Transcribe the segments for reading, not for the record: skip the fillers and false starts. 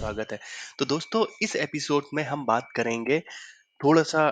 स्वागत है। तो दोस्तों इस एपिसोड में हम बात करेंगे थोड़ा-सा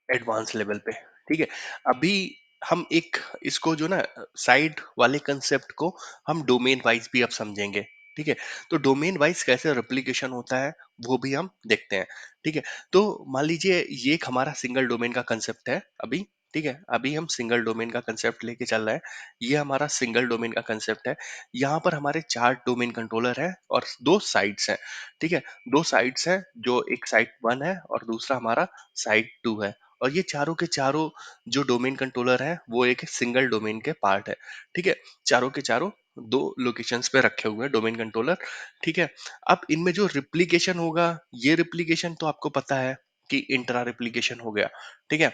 एडवांस लेवल पे, ठीक है? अभी हम एक इसको जो ना साइड वाले कांसेप्ट को हम डोमेन वाइज़ भी अब समझेंगे, ठीक है? तो डोमेन वाइज़ कैसे रेप्लिकेशन होता है, वो भी हम देखते हैं, ठीक है? तो मान लीजिए ये एक हमारा सिंगल डोमेन का कांसेप्ट है अभी, ठीक है? अभी हम सिंगल डोमेन का कांसेप्ट लेके चल रहे हैं। ये हमारा सिंगल डोमेन का कांसेप्ट है। यहाँ पर हमारे 4 डोमेन कंट्रोलर हैं और 2 साइड्स हैं, ठीक है? 2 साइड्स हैं, जो एक साइड 1 है और दूसरा हमारा साइड 2 है। और ये चारों के चारों जो डोमेन कंट्रोलर हैं, वो एक सिंगल डोमेन के पार्ट है, ठीक है? चारों के चारों 2 लोकेशंस पे रखे हुए हैं डोमेन कंट्रोलर, ठीक है? अब इनमें जो रिप्लिकेशन होगा, ये रिप्लिकेशन तो आपको पता है कि इंट्रा रिप्लिकेशन हो गया, ठीक है?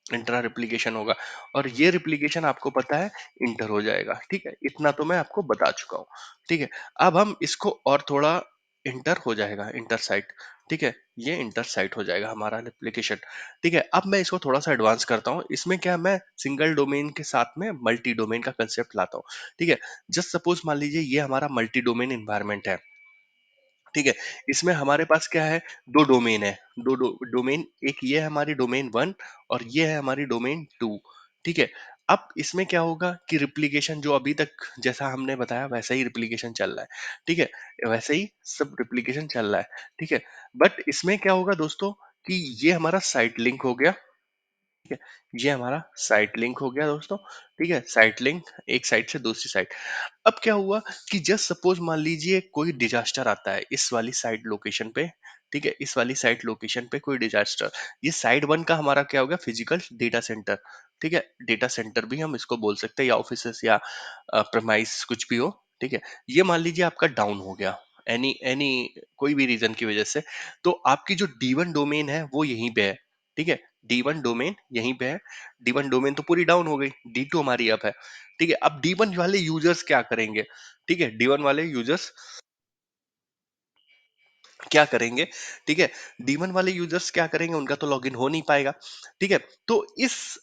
इंट्रा रिप्लिकेशन होगा और ये रिप्लिकेशन आपको पता है इंटर हो जाएगा, ठीक है? इतना तो मैं आपको बता चुका हूँ, ठीक है? अब हम इसको और थोड़ा इंटर हो जाएगा, इंटर साइट, ठीक है? ये इंटर साइट हो जाएगा हमारा रिप्लिकेशन, ठीक है? अब मैं इसको थोड़ा सा एडवांस करता हूँ। इसमें क्या मैं सिंगल डोमेन के साथ में मल्टी डोमेन का कंसेप्ट लाता हूँ, ठीक है? जस्ट सपोज मान लीजिए ये हमारा मल्टी डोमेन इन्वायरमेंट है, ठीक है? इसमें हमारे पास क्या है, 2 डोमेन है, 2 डोमेन, एक ये है हमारी डोमेन 1 और ये है हमारी डोमेन 2, ठीक है? अब इसमें क्या होगा कि रिप्लिकेशन जो अभी तक जैसा हमने बताया वैसा ही रिप्लिकेशन चल रहा है, ठीक है? वैसे ही सब रिप्लिकेशन चल रहा है, ठीक है? बट इसमें क्या होगा दोस्तों कि ये हमारा साइड लिंक हो गया, ठीक है? ये हमारा साइड लिंक हो गया दोस्तों, ठीक है? साइड लिंक एक साइड से दूसरी साइड। अब क्या हुआ कि जस्ट सपोज मान लीजिए कोई डिजास्टर आता है इस वाली साइट लोकेशन पे, ठीक है? इस वाली साइट लोकेशन पे कोई डिजास्टर, ये साइड 1 का हमारा क्या होगा, फिजिकल डेटा सेंटर, ठीक है? डेटा सेंटर भी हम इसको बोल सकते हैं या ऑफिसेस या प्रेमाइस कुछ भी हो, ठीक है? ये मान लीजिए आपका डाउन हो गया एनी एनी कोई भी रीजन की वजह से, तो आपकी जो D1 डोमेन है वो यहीं पे है, ठीक है? D1 डोमेन यहीं पे है। D1 डोमेन तो पूरी डाउन हो गई, D2 हमारी अप है, ठीक है? अब D1 वाले यूजर्स क्या करेंगे, ठीक है? D1 वाले यूजर्स क्या करेंगे, ठीक है? D1 वाले यूजर्स क्या करेंगे, उनका तो लॉगिन हो नहीं पाएगा, ठीक है? तो इस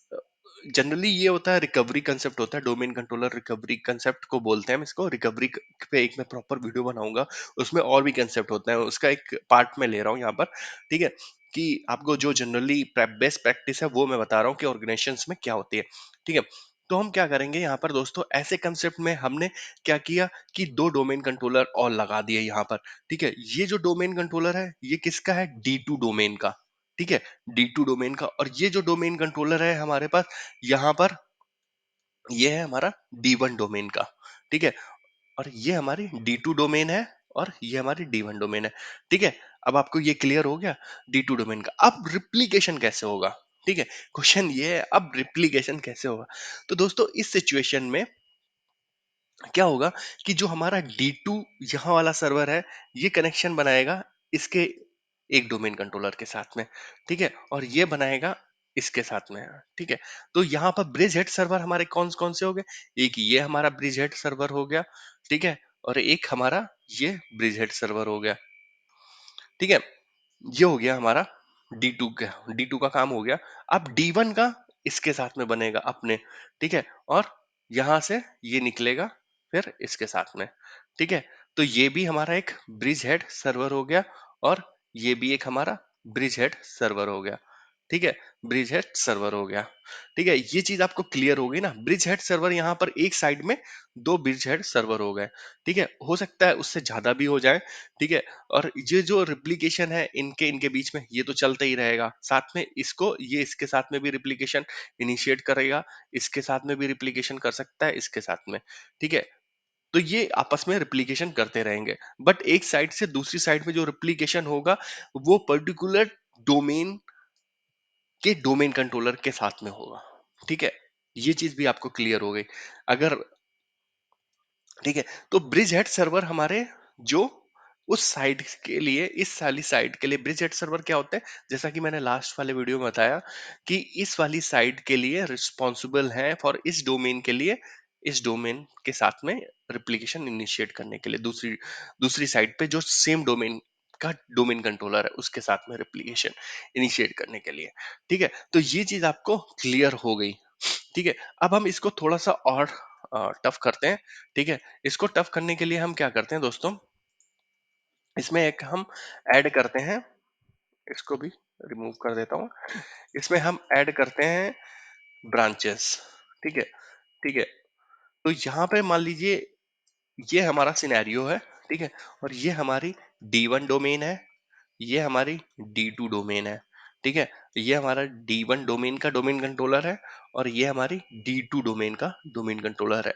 जनरली ये होता है, रिकवरी कंसेप्ट होता है, डोमेन कंट्रोलर रिकवरी कंसेप्ट को बोलते हैं हम इसको। रिकवरी पे एक मैं प्रॉपर वीडियो बनाऊंगा, उसमें और भी कंसेप्ट होता है, उसका एक पार्ट मैं ले रहा हूँ यहाँ पर, ठीक है? कि आपको जो जनरली बेस्ट प्रैक्टिस है वो मैं बता रहा हूँ कि ऑर्गेनाइजेशंस में क्या होती है, ठीक है? तो हम क्या करेंगे यहाँ पर दोस्तों, ऐसे कंसेप्ट में हमने क्या किया कि 2 डोमेन कंट्रोलर और लगा दिए यहाँ पर, ठीक है? ये जो डोमेन कंट्रोलर है, ये किसका है, D2 डोमेन का, ठीक है? D2 डोमेन का। और ये जो डोमेन कंट्रोलर है हमारे पास यहाँ पर, ये है हमारा D1 डोमेन का, ठीक है? और ये हमारी D2 डोमेन है और ये हमारी D1 डोमेन है, ठीक है? अब आपको ये क्लियर हो गया D2 डोमेन का। अब रिप्लिकेशन कैसे होगा, ठीक है? क्वेश्चन ये है, अब रिप्लिकेशन कैसे होगा? तो दोस्तों इस सिचुएशन में क्या होगा कि जो हमारा D2 यहाँ वाला सर्वर है, ये कनेक्शन बनाएगा इसके एक डोमेन कंट्रोलर के साथ में, ठीक है? और ये बनाएगा इसके साथ में, ठीक है? तो यहाँ पर ब्रिज हेड सर्वर हमारे कौन कौन से हो गए, एक ये हमारा ब्रिज हेड सर्वर हो गया, ठीक है? और एक हमारा ये ब्रिज हेड सर्वर हो गया, ठीक है? ये हो गया हमारा D2 का काम हो गया। अब D1 का इसके साथ में बनेगा अपने, ठीक है? और यहां से ये निकलेगा फिर इसके साथ में, ठीक है? तो ये भी हमारा एक ब्रिज हेड सर्वर हो गया और ये भी एक हमारा ब्रिज हेड सर्वर हो गया, ठीक है? ब्रिज हेड सर्वर हो गया, ठीक है? ये चीज आपको क्लियर हो गई ना? ब्रिज हेड सर्वर यहाँ पर एक साइड में 2 ब्रिज हेड सर्वर हो गए, ठीक है? हो सकता है उससे ज्यादा भी हो जाए, ठीक है? और ये जो रिप्लिकेशन है इनके इनके बीच में, ये तो चलता ही रहेगा साथ में। इसको ये इसके साथ में भी रिप्लिकेशन इनिशिएट करेगा, इसके साथ में भी रिप्लिकेशन कर सकता है, इसके साथ में, ठीक है? तो ये आपस में रिप्लिकेशन करते रहेंगे, बट एक साइड से दूसरी साइड में जो रिप्लिकेशन होगा वो पर्टिकुलर डोमेन के डोमेन कंट्रोलर के साथ में होगा, ठीक है? ये चीज भी आपको क्लियर हो गई अगर, ठीक है? तो ब्रिज हेड सर्वर हमारे जो उस साइट के लिए, इस वाली साइट के लिए ब्रिज हेड सर्वर क्या होता है, जैसा कि मैंने लास्ट वाले वीडियो में बताया कि इस वाली साइट के लिए रिस्पॉन्सिबल है फॉर इस डोमेन के लिए, इस डोमेन के साथ में रिप्लिकेशन इनिशिएट करने के लिए, दूसरी दूसरी साइट पे जो सेम डोमेन का डोमेन कंट्रोलर है उसके साथ में रिप्लिकेशन इनिशिएट करने के लिए, ठीक है? तो ये चीज आपको क्लियर हो गई, ठीक है? अब हम इसको थोड़ा सा और टफ करते हैं, ठीक है? इसको टफ करने के लिए हम क्या करते हैं दोस्तों, इसमें एक हम ऐड करते हैं, इसको भी रिमूव कर देता हूँ। इसमें हम ऐड करते हैं ब्रांचेस। ठीक है, ठीक है। तो यहाँ पे मान लीजिए ये हमारा सिनेरियो है, ठीक है, और ये हमारी D1 डोमेन है, ये हमारी D2 डोमेन है, ठीक है। ये हमारा D1 डोमेन का डोमेन कंट्रोलर है और ये हमारी D2 डोमेन का डोमेन कंट्रोलर है,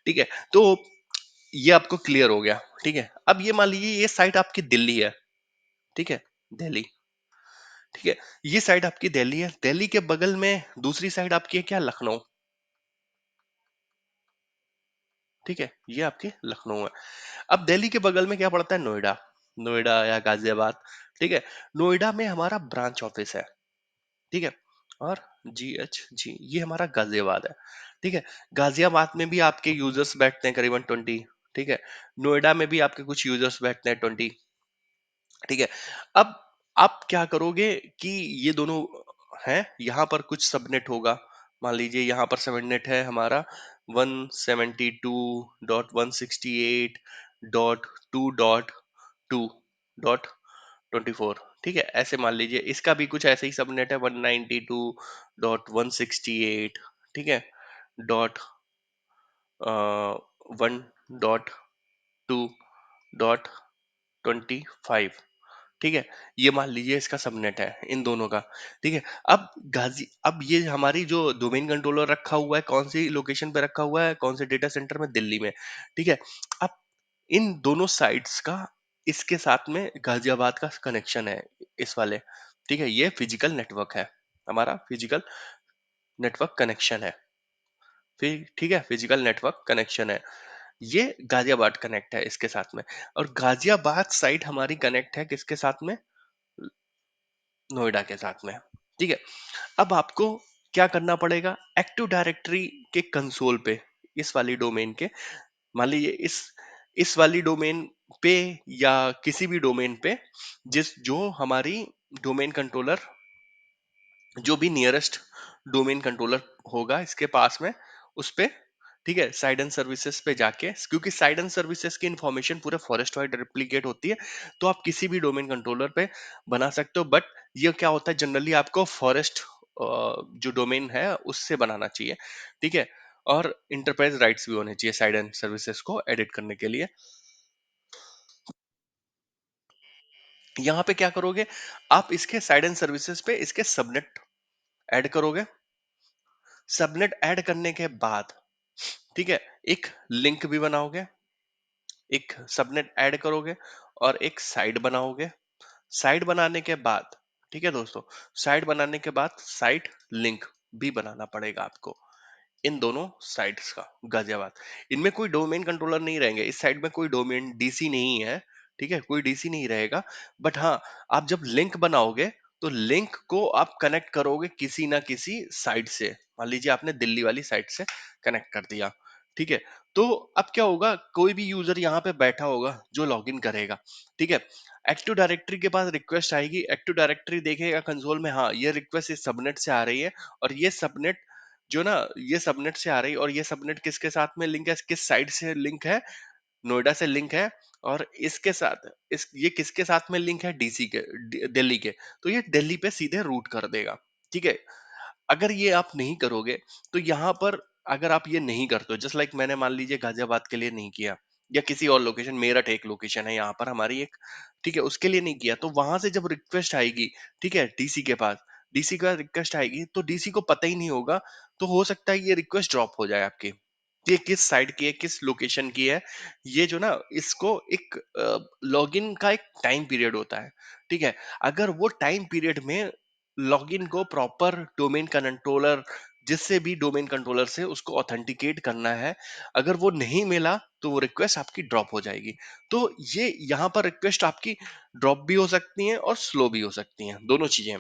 ठीक है। तो ये आपको क्लियर हो गया, ठीक है। अब ये मान लीजिए ये साइट आपकी दिल्ली है, ठीक है, दिल्ली, ठीक है। ये साइड आपकी दिल्ली है, दिल्ली के बगल में दूसरी साइड आपकी है क्या, लखनऊ, ठीक है, ये आपकी लखनऊ है। अब दिल्ली के बगल में क्या पड़ता है, नोएडा, नोएडा या गाजियाबाद, ठीक है। नोएडा में हमारा ब्रांच ऑफिस है, ठीक है, और GHG ये हमारा गाजियाबाद है, ठीक है। गाजियाबाद में भी आपके यूजर्स बैठते हैं करीबन 20, ठीक है। नोएडा में भी आपके कुछ यूजर्स बैठते हैं 20, ठीक है। अब आप क्या करोगे कि ये दोनों हैं, यहाँ पर कुछ सबनेट होगा। मान लीजिए यहाँ पर सबनेट है हमारा 172.168.2.2.24, ठीक है। ऐसे मान लीजिए इसका भी कुछ ऐसे ही सबनेट है 192.168, ठीक है, डॉट 1.2.25, ठीक है। ये मान लीजिए इसका सबनेट है इन दोनों का, ठीक है। अब ये हमारी जो डोमेन कंट्रोलर रखा हुआ है कौन सी लोकेशन पे रखा हुआ है, कौन से डेटा सेंटर में, दिल्ली में, ठीक है। अब इन दोनों साइट्स का इसके साथ में गाजियाबाद का कनेक्शन है, इस वाले, ठीक है। ये फिजिकल नेटवर्क है, हमारा फिजिकल नेटवर्क कनेक्शन है, फिर ठीक है, फिजिकल नेटवर्क कनेक्शन है। ये गाजियाबाद कनेक्ट है इसके साथ में, और गाजियाबाद साइट हमारी कनेक्ट है किसके साथ में, नोएडा के साथ में, ठीक है। अब आपको क्या करना पड़ेगा, एक्टिव डायरेक्टरी के कंसोल पे, इस वाली डोमेन के, मान लीजिए इस वाली डोमेन पे या किसी भी डोमेन पे, जिस जो हमारी डोमेन कंट्रोलर, जो भी नियरेस्ट डोमेन कंट्रोलर होगा इसके पास में, उस पे, ठीक है, साइड एंड सर्विसेज पे जाके, क्योंकि साइड एंड सर्विसेज की इंफॉर्मेशन पूरे फॉरेस्ट वाइड रेप्लिकेट होती है, तो आप किसी भी डोमेन कंट्रोलर पे बना सकते हो। बट ये क्या होता है, जनरली आपको फॉरेस्ट जो डोमेन है उससे बनाना चाहिए, ठीक है। और इंटरप्राइज राइट्स भी होने चाहिए साइड एंड सर्विसेज को एडिट करने के लिए। यहाँ पे क्या करोगे, आप इसके साइड एंड सर्विसेज पे इसके सबनेट ऐड करोगे। सबनेट ऐड करने के बाद, ठीक है, एक लिंक भी बनाओगे, एक सबनेट ऐड करोगे और एक साइट बनाओगे। साइट बनाने के बाद, ठीक है दोस्तों, साइट बनाने के बाद साइट लिंक भी बनाना पड़ेगा आपको, इन दोनों साइट्स का, गाजियाबाद, इनमें कोई डोमेन कंट्रोलर नहीं रहेंगे, इस साइड में कोई डोमेन डीसी नहीं है, ठीक है, कोई डीसी नहीं रहेगा। बट हाँ, आप जब लिंक बनाओगे तो लिंक को आप कनेक्ट करोगे किसी ना किसी साइट से, मान लीजिए आपने दिल्ली वाली साइट से कनेक्ट कर दिया, ठीक है। तो अब क्या होगा, कोई भी यूजर यहाँ पे बैठा होगा जो लॉगिन करेगा, ठीक है, एक्टिव डायरेक्टरी के पास रिक्वेस्ट आएगी, एक्टिव डायरेक्टरी देखेगा कंसोल में, हाँ ये रिक्वेस्ट इस सबनेट से आ रही है, और ये सबनेट जो ना, ये सबनेट से आ रही है, और ये सबनेट किसके साथ में लिंक है, किस साइड से लिंक है, नोएडा से लिंक है, और इसके साथ इस ये किसके साथ में लिंक है, डीसी के, दिल्ली के, तो ये दिल्ली पे सीधे रूट कर देगा, ठीक है। अगर ये आप नहीं करोगे तो यहाँ पर, अगर आप ये नहीं करते हो, जस्ट लाइक मैंने मान लीजिए गाजियाबाद के लिए नहीं किया, या किसी और लोकेशन, मेरठ एक लोकेशन है यहाँ पर हमारी एक, ठीक है, उसके लिए नहीं किया, तो वहां से जब रिक्वेस्ट आएगी, ठीक है, डीसी के पास, डीसी का रिक्वेस्ट आएगी तो डीसी को पता ही नहीं होगा, तो हो सकता है ये रिक्वेस्ट ड्रॉप हो जाए आपकी, ये किस साइड की है, किस लोकेशन की है, ये जो ना, इसको एक लॉगिन का एक टाइम पीरियड होता है, ठीक है। अगर वो टाइम पीरियड में लॉगिन को प्रॉपर डोमेन कंट्रोलर, जिससे भी डोमेन कंट्रोलर से उसको ऑथेंटिकेट करना है, अगर वो नहीं मिला तो वो रिक्वेस्ट आपकी ड्रॉप हो जाएगी। तो ये यहाँ पर रिक्वेस्ट आपकी ड्रॉप भी हो सकती हैं और स्लो भी हो सकती हैं, दोनों चीजें,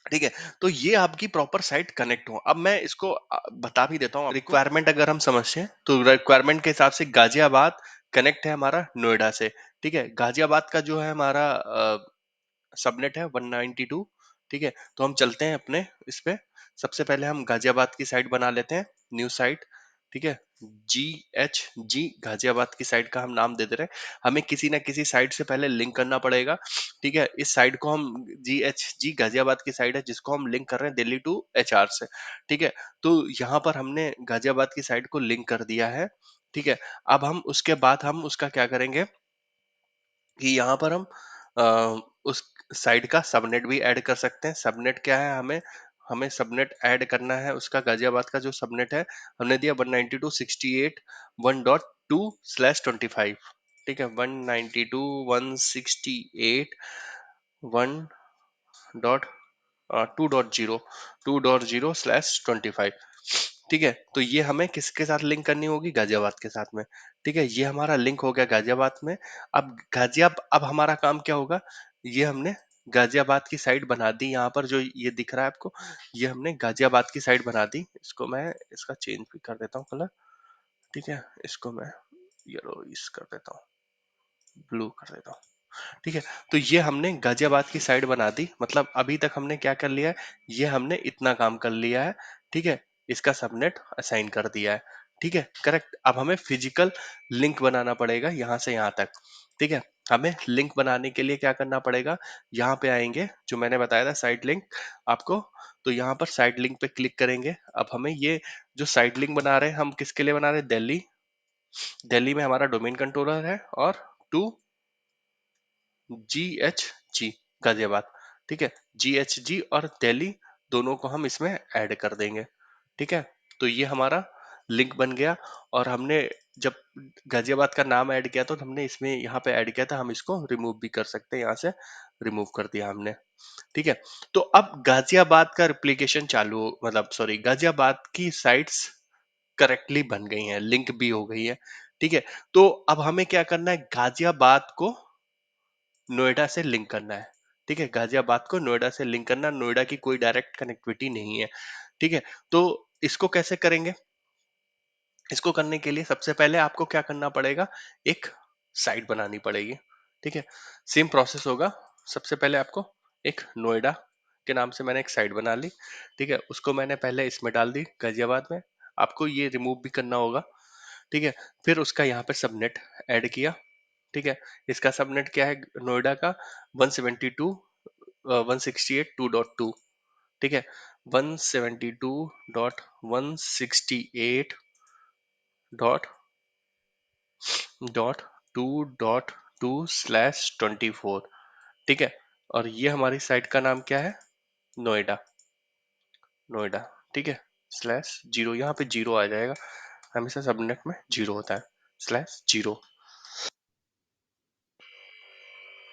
ठीक है। तो ये आपकी प्रॉपर साइट कनेक्ट हो, अब मैं इसको बता भी देता हूँ आपको। रिक्वायरमेंट अगर हम समझते हैं तो रिक्वायरमेंट के हिसाब से गाजियाबाद कनेक्ट है हमारा नोएडा से, ठीक है। गाजियाबाद का जो है हमारा सबनेट है 192, ठीक है। तो हम चलते हैं अपने इस पे, सबसे पहले हम गाजियाबाद की साइट बना लेते हैं, न्यू साइट, ठीक है, GHG गाजियाबाद की साइड का हम नाम दे दे रहे हैं। हमें किसी ना किसी साइड से पहले लिंक करना पड़ेगा। ठीक है, इस साइड को हम GHG गाजियाबाद की साइड है जिसको हम लिंक कर रहे हैं दिल्ली टू HR से। ठीक है, तो यहाँ पर हमने गाजियाबाद की साइड को लिंक कर दिया है। ठीक है, अब हम उसके बाद हम उसका क्या करेंगे कि यहाँ पर हम उस साइड का सबनेट भी ऐड कर सकते हैं। सबनेट क्या है, हमें हमें सबनेट ऐड करना है उसका। गाजियाबाद का जो सबनेट है हमने दिया 192.168.1.2/25। ठीक है, 192.168.1 2.0 2.0/25। ठीक है, तो ये हमें किसके साथ लिंक करनी होगी, गाजियाबाद के साथ में। ठीक है, ये हमारा लिंक हो गया गाजियाबाद में। अब हमारा काम क्या होगा, ये हमने गाजियाबाद की साइड बना दी। यहाँ पर जो ये दिख रहा है आपको, ये हमने गाजियाबाद की साइड बना दी। इसको मैं इसका चेंज भी कर देता हूँ कलर। ठीक है, इसको मैं येलो इस कर देता हूँ, ब्लू कर देता हूँ। ठीक है, तो ये हमने गाजियाबाद की साइड बना दी। मतलब अभी तक हमने क्या कर लिया है, ये हमने इतना काम कर लिया है। ठीक है, इसका सबनेट असाइन कर दिया है। ठीक है, करेक्ट। अब हमें फिजिकल लिंक बनाना पड़ेगा यहाँ से यहाँ तक। ठीक है, हमें लिंक बनाने के लिए क्या करना पड़ेगा, यहाँ पे आएंगे जो मैंने बताया था साइड लिंक आपको। तो यहाँ पर साइड लिंक पे क्लिक करेंगे। अब हमें ये जो साइड लिंक बना रहे हैं, हम किसके लिए बना रहे हैं, दिल्ली। दिल्ली में हमारा डोमेन कंट्रोलर है और टू GHG गाजियाबाद। ठीक है, GHG और दिल्ली दोनों को हम इसमें ऐड कर देंगे। ठीक है, तो ये हमारा लिंक बन गया। और हमने जब गाजियाबाद का नाम ऐड किया तो हमने इसमें यहाँ पे ऐड किया था, हम इसको रिमूव भी कर सकते हैं। यहाँ से रिमूव कर दिया हमने। ठीक है, तो अब गाजियाबाद का रिप्लिकेशन चालू, मतलब सॉरी, गाजियाबाद की साइट्स करेक्टली बन गई हैं, लिंक भी हो गई है। ठीक है, तो अब हमें क्या करना है, गाजियाबाद को नोएडा से लिंक करना है। ठीक है, गाजियाबाद को नोएडा से लिंक करना। नोएडा की कोई डायरेक्ट कनेक्टिविटी नहीं है। ठीक है, तो इसको कैसे करेंगे, इसको करने के लिए सबसे पहले आपको क्या करना पड़ेगा, एक साइट बनानी पड़ेगी। ठीक है, सेम प्रोसेस होगा। सबसे पहले आपको एक नोएडा के नाम से मैंने एक साइट बना ली। ठीक है, उसको मैंने पहले इसमें डाल दी गाजियाबाद में। आपको ये रिमूव भी करना होगा। ठीक है, फिर उसका यहाँ पे सबनेट ऐड किया। ठीक है, इसका सबनेट क्या है, नोएडा का 172 168.2.2। ठीक है, 172.168.2.2/24। ठीक है, और ये हमारी साइट का नाम क्या है, नोएडा। नोएडा। ठीक है, /0, यहाँ पे जीरो आ जाएगा। हमेशा सबनेट में जीरो होता है, /0।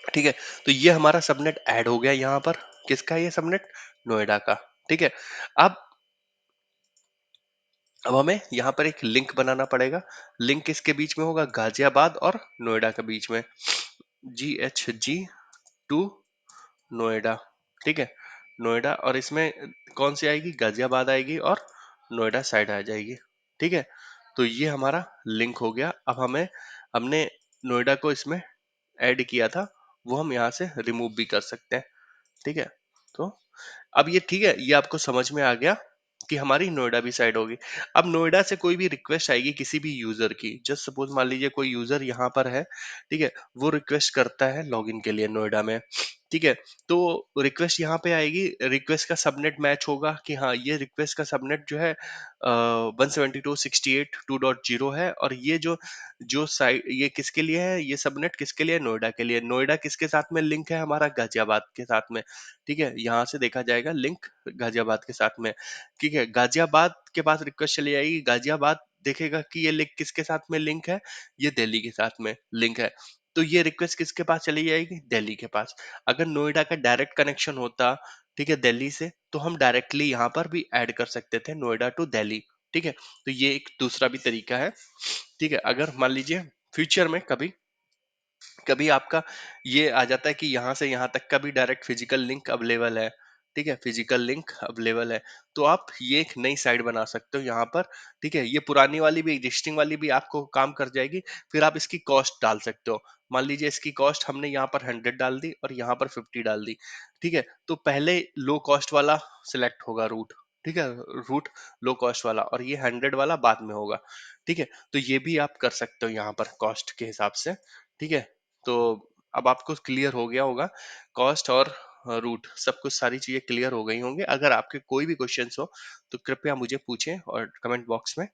ठीक है, तो ये हमारा सबनेट ऐड हो गया यहाँ पर। किसका है ये सबनेट, नोएडा का। ठीक है, अब अब हमें यहाँ पर एक लिंक बनाना पड़ेगा। लिंक किसके बीच में होगा, गाजियाबाद और नोएडा के बीच में। GHG to Noida. ठीक है, नोएडा, और इसमें कौन सी आएगी, गाजियाबाद आएगी और नोएडा साइड आ जाएगी। ठीक है, तो ये हमारा लिंक हो गया। अब हमें हमने नोएडा को इसमें ऐड किया था, वो हम यहाँ से रिमूव भी कर सकते हैं। ठीक है, तो अब ये ठीक है, ये आपको समझ में आ गया कि हमारी नोएडा भी साइड होगी। अब नोएडा से कोई भी रिक्वेस्ट आएगी किसी भी यूजर की, जस्ट सपोज मान लीजिए कोई यूजर यहाँ पर है। ठीक है, वो रिक्वेस्ट करता है लॉगिन के लिए नोएडा में। ठीक है, तो रिक्वेस्ट यहाँ पे आएगी, रिक्वेस्ट का सबनेट मैच होगा कि हाँ, ये रिक्वेस्ट का सबनेट जो है 172.168.2.0 है। और ये जो जो साइट, ये किसके लिए है, ये सबनेट किसके लिए है, नोएडा के लिए। नोएडा किसके साथ में लिंक है, हमारा गाजियाबाद के साथ में। ठीक है, यहाँ से देखा जाएगा लिंक गाजियाबाद के साथ में। ठीक है, गाजियाबाद के पास रिक्वेस्ट चली जाएगी, गाजियाबाद देखेगा कि ये लिंक किसके साथ में लिंक है, ये दिल्ली के साथ में लिंक है। तो ये रिक्वेस्ट किसके पास चली जाएगी, दिल्ली के पास। अगर नोएडा का डायरेक्ट कनेक्शन होता, ठीक है, दिल्ली से, तो हम डायरेक्टली यहाँ पर भी ऐड कर सकते थे, नोएडा टू दिल्ली। ठीक है, तो ये एक दूसरा भी तरीका है। ठीक है, अगर मान लीजिए फ्यूचर में कभी कभी आपका ये आ जाता है कि यहाँ से यहाँ तक का भी डायरेक्ट फिजिकल लिंक अवेलेबल है। ठीक है, फिजिकल लिंक अवेलेबल है, तो आप ये एक नई साइट बना सकते हो यहाँ पर। ठीक है, ये पुरानी वाली भी, एग्जिस्टिंग वाली भी आपको काम कर जाएगी। फिर आप इसकी कॉस्ट डाल सकते हो। मान लीजिए इसकी कॉस्ट हमने यहाँ पर 100 डाल दी और यहाँ पर 50 डाल दी। ठीक है, तो पहले लो कॉस्ट वाला सिलेक्ट होगा रूट। ठीक है, रूट लो कॉस्ट वाला, और ये 100 वाला बाद में होगा। ठीक है, तो ये भी आप कर सकते हो यहाँ पर कॉस्ट के हिसाब से। ठीक है, तो अब आपको क्लियर हो गया होगा कॉस्ट और रूट, सब कुछ सारी चीजें क्लियर हो गई होंगी। अगर आपके कोई भी क्वेश्चंस हो तो कृपया मुझे पूछें और कमेंट बॉक्स में।